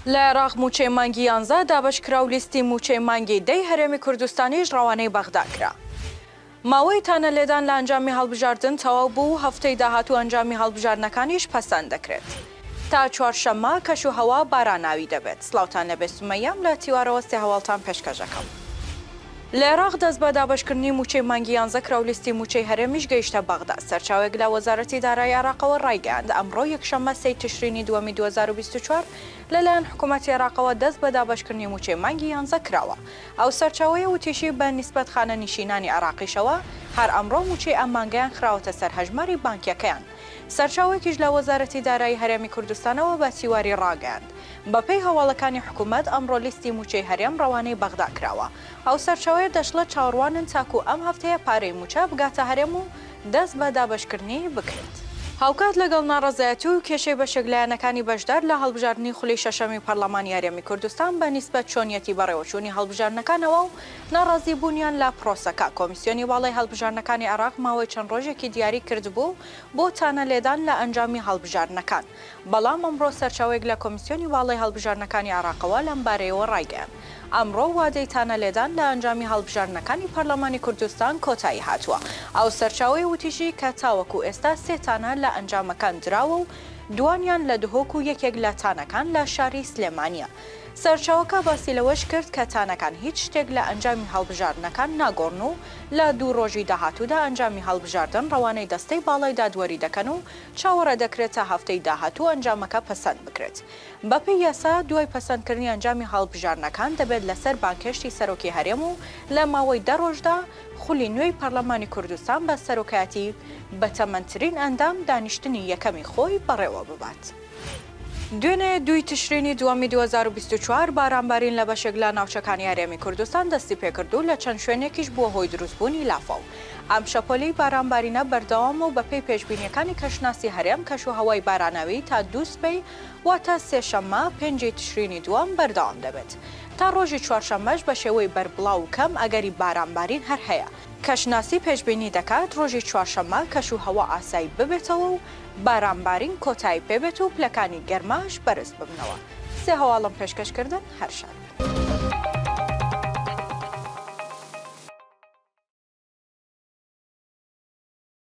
لە عێراق موچەی مانگی 11 دابەشکرا و لیستی موچەی مانگی 10 هەرێمی کوردستانیش ڕەوانەی بەغدا کرا. ماوەی تانە لێدان لە ئەنجامی هەڵبژاردن تەواو بوو، هەفتەی داهاتوو ئەنجامی هەڵبژاردنەکانیش پەسەند دەکرێت. تا چوارشەممە کەش و هەوا باراناوی دەبێت. سڵاوتان لەبێ سومەیەم لە تیوارەوەستی هەواڵتان پێشکەشەکەم. لە عێراق دەست بە دابەشکردنی موچەی مانگی 11 کرا و لیستی موچەی هەرێمیش گەیشتە بەغدا. سەرچاوێک لە وەزارەتی دارایی عێراقەوە ڕایگەیاند ئەمڕۆ یەکشەممە 3 تشرینی دووەمی 2024 لەلایەن حکوومەتی عێراقەوە دەست بە دابەشکردنی موچەی مانگی 11 کراوە. ئەو سەرچاوەیە وتیشی بە نیسبەت خانە نشینانی عێراقیشەوە هەر ئەمڕۆ موچەی ئەم مانگەیان خراوەتە سەر هەژماری بانکیەکەیان. سەرچاوێکیش لە وەزارەتی دارایی هەرێمی کوردستانەوە بە تیواری ڕاگەیاند. بەپێی هەواڵەکانی حکوومەت ئەمڕۆ لیستی موچەی هەرێم ڕەوانەی بەغدا کراوە. ئەو سەرچاوەیە دەشڵە چاوەڕوانن تاکو ئەم هەفتەیە پارەی موچە بگاتە هەرێم و دەست بە دابەشکردنی بکرێت. هاوکات لەگەڵ ناڕەزایەتی و کێشەی بەشێک لایەنەکانی بەشدار لە هەڵبژاردننی خولی شەشەمی پەرلەمانی هەرێمی کوردستان بە نیسبەت چۆنیەتی بەڕێوەچوونی هەڵبژاردنەکانەوە و ناڕازیبوونیان لە پرۆسەکە، کۆمیسیۆنی واڵای هەڵبژاردنەکانی عێراق ماوەی چەند ڕۆژێکی دیاری کردبوو بۆ تانە لێدان لە ئەنجامی هەڵبژاردنەکان. بەڵام ئەمڕۆ سەرچاوێک لە کۆمیسیۆنی واڵای هەڵبژاردنەکانی عێراقەوە لەم بارەیەوە ڕایگەیاند. ئەمڕۆ وادەی تانە لێدان لە ئەنجامی هەڵبژاردنەکانی پەرلەمانی کوردستان کۆتایی هاتووە. ئەو سەرچاوەی وتیژی کە تاوەکو ئێستا 3 تانە لە ئەنجامەکان دراوە و دوانیان لە دهۆک و یەکێک لە تانەکان لە شاری سلێمانیە. سەرچاوەکە باسی لەوەش کرد کە تانەکان هیچ شتێک لە ئەنجامی هەڵبژاردنەکان ناگۆڕن و لە 2 ڕۆژی داهاتوودا ئەنجامی هەڵبژاردن ڕەوانەی دەستەی باڵای دادوەری دەکەن و چاوەڕێ دەکرێتە هەفتەی داهاتوو ئەنجامەکە پەسەند بکرێت. بەپێی یاسا دوای پەسەندکردنی ئەنجامی هەڵبژاردنەکان دەبێت لەسەر بانکێشتی سەرۆکی هەرێم و لە ماوەی 10 ڕۆژدا خولی نوێی پەرلەمانی کوردستان بە سەرۆکایەتی بە تەمەنترین ئەندام دانیشتنی یەکەمی خۆی بەڕێوە ببات. دوێنێ 2 تشرینی دووەمی 2024 بارانبارین لە بەشێک لە ناوچەکانی هەرێمی کوردستان دەستی پێکردو لە چەند شوێنێکیش بووە هۆی دروستبوونی لافاو. ئەم شەپۆلی بارانبارینە بەردەوام و بەپێی پێشبینیەکانی کەشناسی هەرێم کەش و هەوای باراناوی تا 2 سبەی واتە سێشەممە 5 تشرینی دووەم بەردەوام دەبێت. تا ڕۆژی چوارشەممەش بە شێوەی بەربڵاو و کەم ئەگەری بارانبارین هەر هەیە. کەشناسی پێشبینی دەکات ڕۆژی چوارشەممە کەش و هەوا ئاسایی ببێتەوە و بارانبارین کۆتایی پێبێت و پلەکانی گەرماش بەرز ببنەوە. 3 هەواڵم پێشکەشکردن هەر شەر.